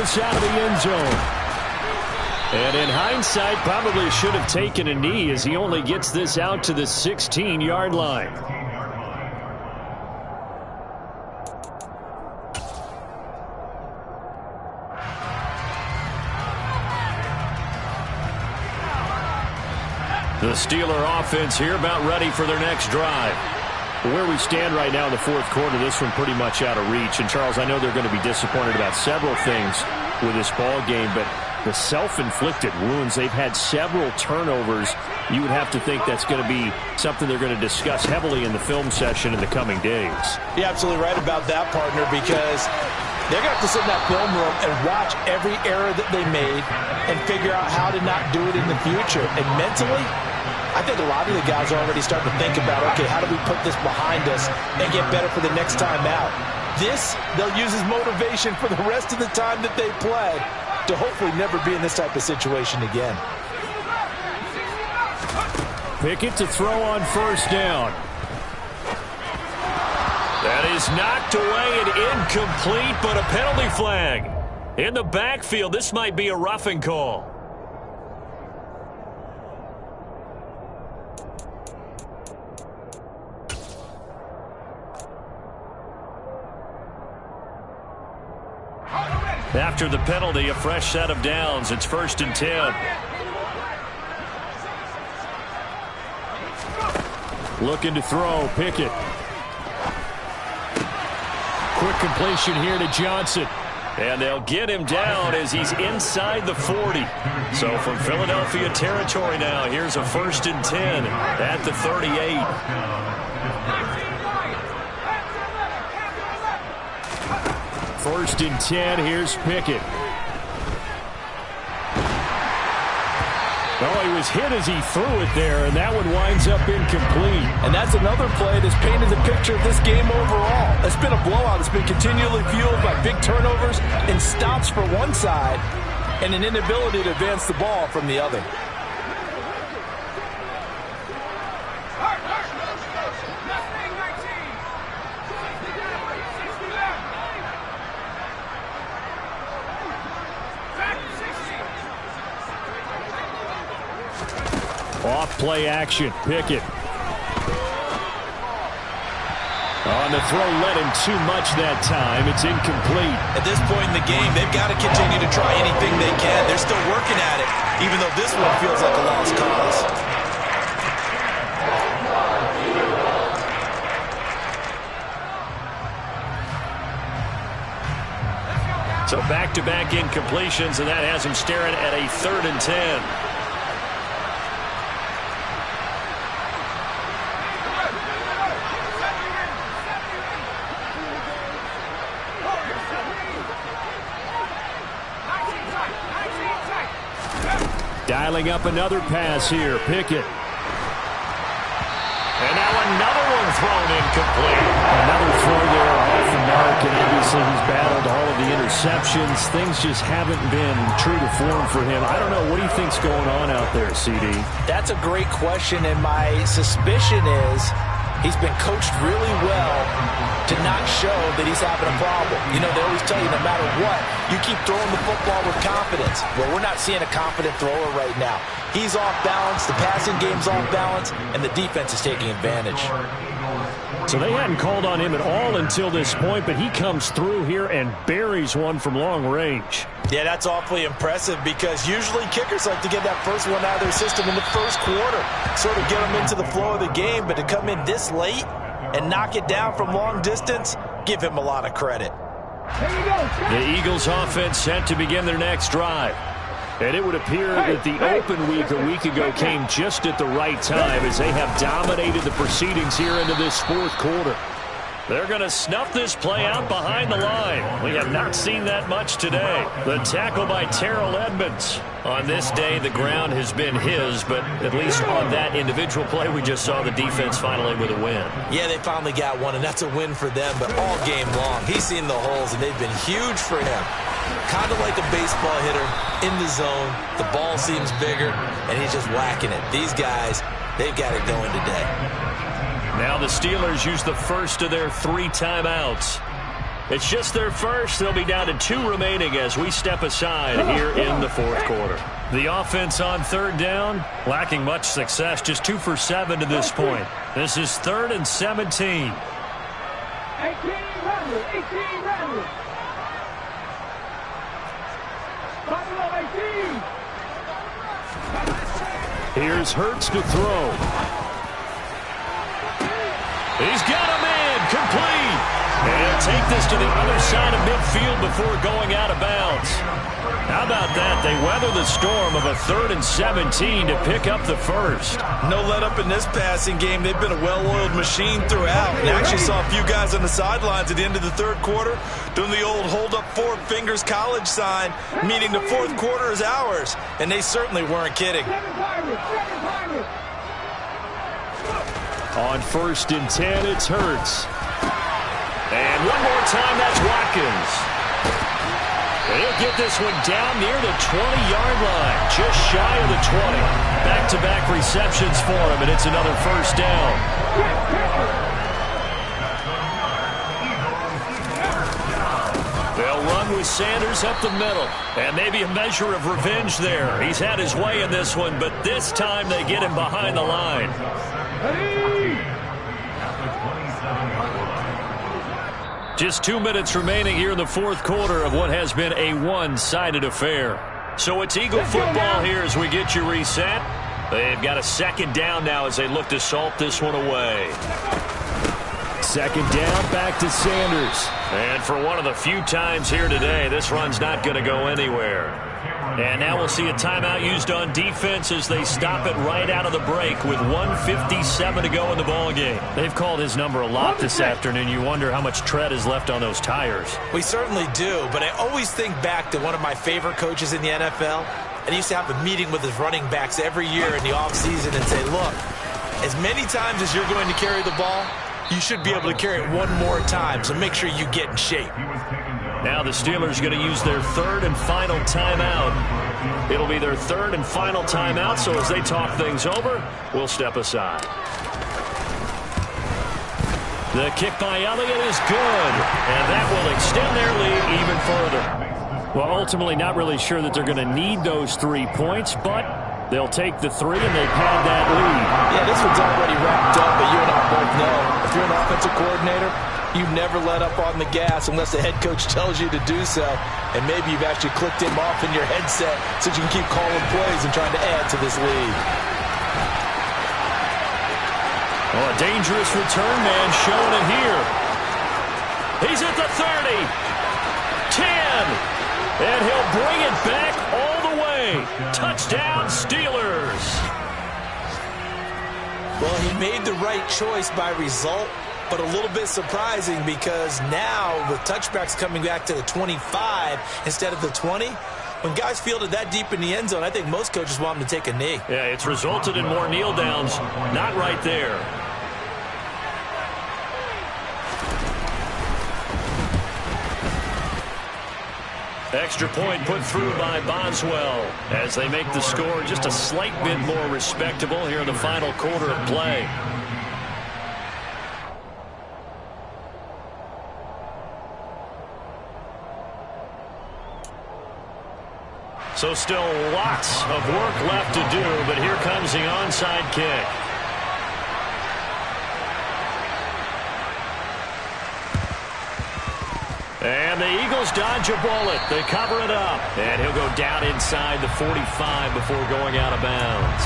this out of the end zone. And in hindsight, probably should have taken a knee as he only gets this out to the 16-yard line. The Steeler offense here about ready for their next drive. Where we stand right now in the fourth quarter, this one pretty much out of reach. And, Charles, I know they're going to be disappointed about several things with this ball game, but the self-inflicted wounds, they've had several turnovers. You would have to think that's going to be something they're going to discuss heavily in the film session in the coming days. You're absolutely right about that, partner, because they're going to have to sit in that film room and watch every error that they made and figure out how to not do it in the future. And mentally, I think a lot of the guys are already starting to think about, okay, how do we put this behind us and get better for the next time out? This, they'll use as motivation for the rest of the time that they play to hopefully never be in this type of situation again. Pickett to throw on first down. That is knocked away and incomplete, but a penalty flag. In the backfield, this might be a roughing call. After the penalty, a fresh set of downs. It's 1st and 10. Looking to throw, Pickett. Quick completion here to Johnson. And they'll get him down as he's inside the 40. So from Philadelphia territory now, here's a 1st and 10 at the 38. 1st and 10, here's Pickett. Oh, he was hit as he threw it there, and that one winds up incomplete. And that's another play that's painted the picture of this game overall. It's been a blowout. It's been continually fueled by big turnovers and stops for one side and an inability to advance the ball from the other. Off play action, Pickett. On the throw, led him too much that time. It's incomplete. At this point in the game, they've got to continue to try anything they can. They're still working at it, even though this one feels like a lost cause. So back-to-back incompletions, and that has him staring at a 3rd and 10. Dialing up another pass here, Pickett. And now another one thrown incomplete. Another throw there off the mark, and obviously he's battled all of the interceptions. Things just haven't been true to form for him. I don't know. What do you think's going on out there, CD? That's a great question, and my suspicion is he's been coached really well to not show that he's having a problem. You know, they always tell you no matter what, you keep throwing the football with confidence. Well, we're not seeing a confident thrower right now. He's off balance, the passing game's off balance, and the defense is taking advantage. So they hadn't called on him at all until this point, but he comes through here and buries one from long range. Yeah, that's awfully impressive because usually kickers like to get that first one out of their system in the first quarter, sort of get them into the flow of the game, but to come in this late and knock it down from long distance, give him a lot of credit. The Eagles offense set to begin their next drive. And it would appear that the open week a week ago came just at the right time as they have dominated the proceedings here into this fourth quarter. They're going to snuff this play out behind the line. We have not seen that much today. The tackle by Terrell Edmunds. On this day, the ground has been his, but at least on that individual play, we just saw the defense finally with a win. Yeah, they finally got one, and that's a win for them, but all game long, he's seen the holes, and they've been huge for him. Kind of like a baseball hitter in the zone. The ball seems bigger, and he's just whacking it. These guys, they've got it going today. Now the Steelers use the first of their 3 timeouts. It's just their first. They'll be down to 2 remaining as we step aside here in the fourth quarter. The offense on third down, lacking much success, just 2 for 7 to this point. This is 3rd and 17. 18 Randall. Here's Hurts to throw. He's got a man complete. And take this to the other side of midfield before going out of bounds. How about that? They weather the storm of a 3rd and 17 to pick up the first. No let up in this passing game. They've been a well-oiled machine throughout. And actually saw a few guys on the sidelines at the end of the third quarter doing the old hold up 4 fingers college sign, meaning the fourth quarter is ours. And they certainly weren't kidding. On 1st and 10, it's Hurts. And one more time, that's Watkins. And he'll get this one down near the 20-yard line, just shy of the 20. Back-to-back receptions for him, and it's another first down. They'll run with Sanders up the middle, and maybe a measure of revenge there. He's had his way in this one, but this time they get him behind the line. Just 2 minutes remaining here in the fourth quarter of what has been a one-sided affair. So it's Eagle football here as we get you reset. They've got a second down now as they look to salt this one away. Second down, back to Sanders. And for one of the few times here today, this run's not going to go anywhere. And now we'll see a timeout used on defense as they stop it right out of the break with 1:57 to go in the ballgame. They've called his number a lot this afternoon. You wonder how much tread is left on those tires. We certainly do, but I always think back to one of my favorite coaches in the NFL. And he used to have a meeting with his running backs every year in the offseason and say, look, as many times as you're going to carry the ball, you should be able to carry it one more time, so make sure you get in shape. Now the Steelers are going to use their 3rd and final timeout. It'll be their 3rd and final timeout, so as they talk things over, we'll step aside. The kick by Elliott is good, and that will extend their lead even further. Well, ultimately not really sure that they're going to need those 3 points, but they'll take the 3, and they've had that lead. Yeah, this one's already wrapped up, but you and I both know if you're an offensive coordinator, you never let up on the gas unless the head coach tells you to do so. And maybe you've actually clicked him off in your headset so you can keep calling plays and trying to add to this lead. Oh, a dangerous return man showing it here. He's at the 30. 10. And he'll bring it back all the way. Touchdown, Steelers. Well, he made the right choice by result, but a little bit surprising because now with touchbacks coming back to the 25 instead of the 20, when guys fielded that deep in the end zone, I think most coaches want them to take a knee. Yeah, it's resulted in more kneel downs. Not right there. Extra point put through by Boswell as they make the score just a slight bit more respectable here in the final quarter of play. So still lots of work left to do, but here comes the onside kick. And the Eagles dodge a bullet. They cover it up. And he'll go down inside the 45 before going out of bounds.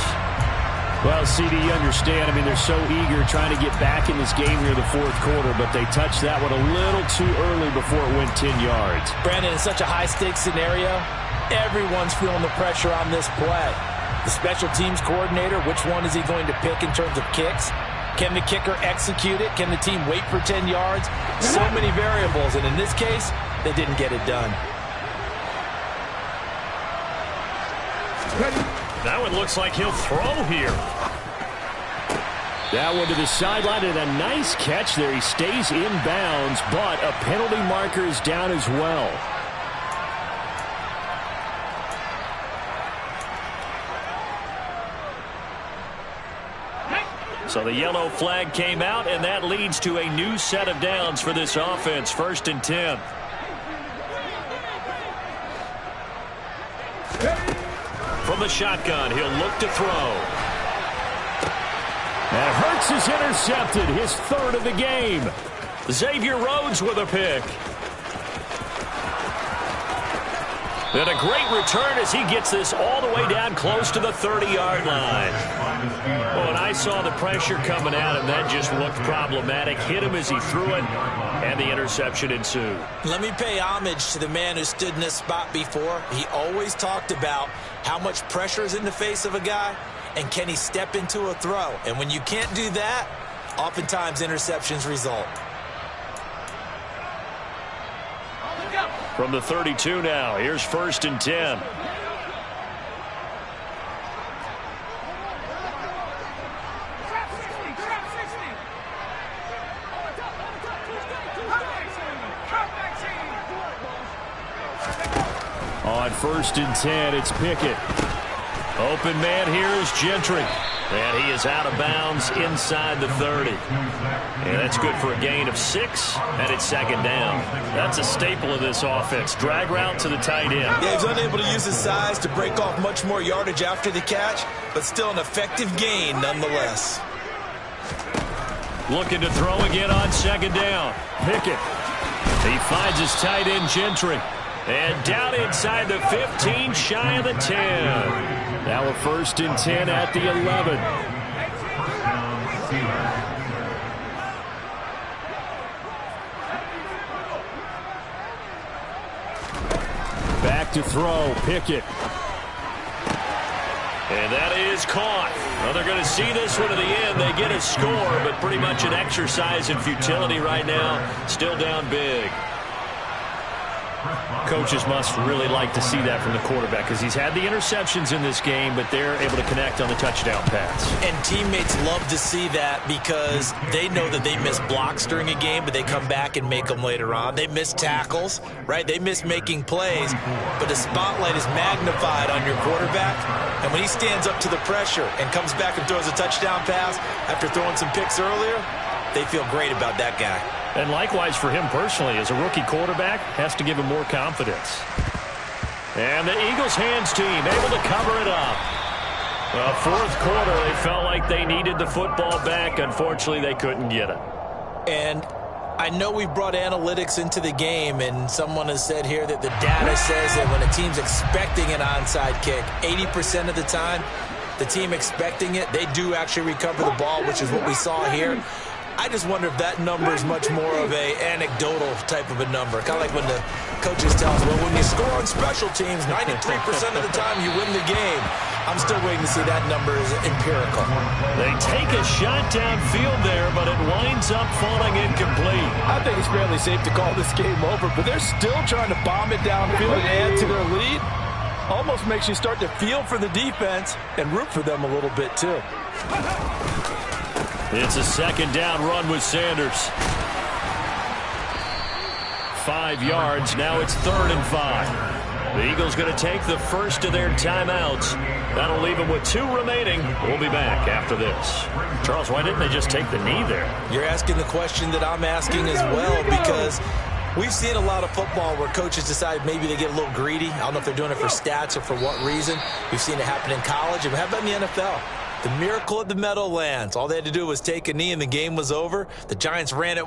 Well, CD, you understand. I mean, they're so eager trying to get back in this game here in the fourth quarter, but they touched that one a little too early before it went 10 yards. Brandon, in such a high-stakes scenario, everyone's feeling the pressure on this play. The special teams coordinator, which one is he going to pick in terms of kicks? Can the kicker execute it? Can the team wait for 10 yards? So many variables, and in this case, they didn't get it done. That one looks like he'll throw here. That one to the sideline, and a nice catch there. He stays in bounds, but a penalty marker is down as well. So the yellow flag came out, and that leads to a new set of downs for this offense. 1st and 10. From the shotgun, he'll look to throw. And Hurts is intercepted, his 3rd of the game. Xavier Rhodes with a pick. And a great return as he gets this all the way down close to the 30-yard line. Well, when I saw the pressure coming at him, that just looked problematic. Hit him as he threw it, and the interception ensued. Let me pay homage to the man who stood in this spot before. He always talked about how much pressure is in the face of a guy, and can he step into a throw. And when you can't do that, oftentimes interceptions result. From the 32 now, here's 1st and 10. On 1st and 10, it's Pickett. Open man here is Gentry. And he is out of bounds inside the 30. And that's good for a gain of 6, and it's 2nd down. That's a staple of this offense. Drag route to the tight end. Yeah, he's unable to use his size to break off much more yardage after the catch, but still an effective gain nonetheless. Looking to throw again on 2nd down. Pickett. He finds his tight end, Gentry. And down inside the 15, shy of the 10. Now a 1st and 10 at the 11. Back to throw, Pickett. And that is caught. Well, they're going to see this one to the end. They get a score, but pretty much an exercise in futility right now. Still down big. Coaches must really like to see that from the quarterback because he's had the interceptions in this game, but they're able to connect on the touchdown pass. And teammates love to see that because they know that they miss blocks during a game, but they come back and make them later on. They miss tackles, right? They miss making plays, but the spotlight is magnified on your quarterback. And when he stands up to the pressure and comes back and throws a touchdown pass after throwing some picks earlier, they feel great about that guy. And likewise for him personally, as a rookie quarterback, has to give him more confidence. And the Eagles hands team able to cover it up. Well, 4th quarter, they felt like they needed the football back. Unfortunately, they couldn't get it. And I know we brought analytics into the game, and someone has said here that the data says that when a team's expecting an onside kick, 80% of the time, the team expecting it, they do actually recover the ball, which is what we saw here. I just wonder if that number is much more of a anecdotal type of a number. Kind of like when the coaches tell us, well, when you score on special teams, 93% of the time you win the game. I'm still waiting to see that number is empirical. They take a shot downfield there, but it winds up falling incomplete. I think it's fairly safe to call this game over, but they're still trying to bomb it downfield and add to their lead. Almost makes you start to feel for the defense and root for them a little bit, too. It's a 2nd down run with Sanders. 5 yards. Now it's 3rd and 5. The Eagles going to take the first of their timeouts. That'll leave them with 2 remaining. We'll be back after this. Charles, why didn't they just take the knee there? You're asking the question that I'm asking as well, because we've seen a lot of football where coaches decide maybe they get a little greedy. I don't know if they're doing it for stats or for what reason. We've seen it happen in college. And how about in the NFL? The miracle of the Meadowlands. All they had to do was take a knee and the game was over. The Giants ran it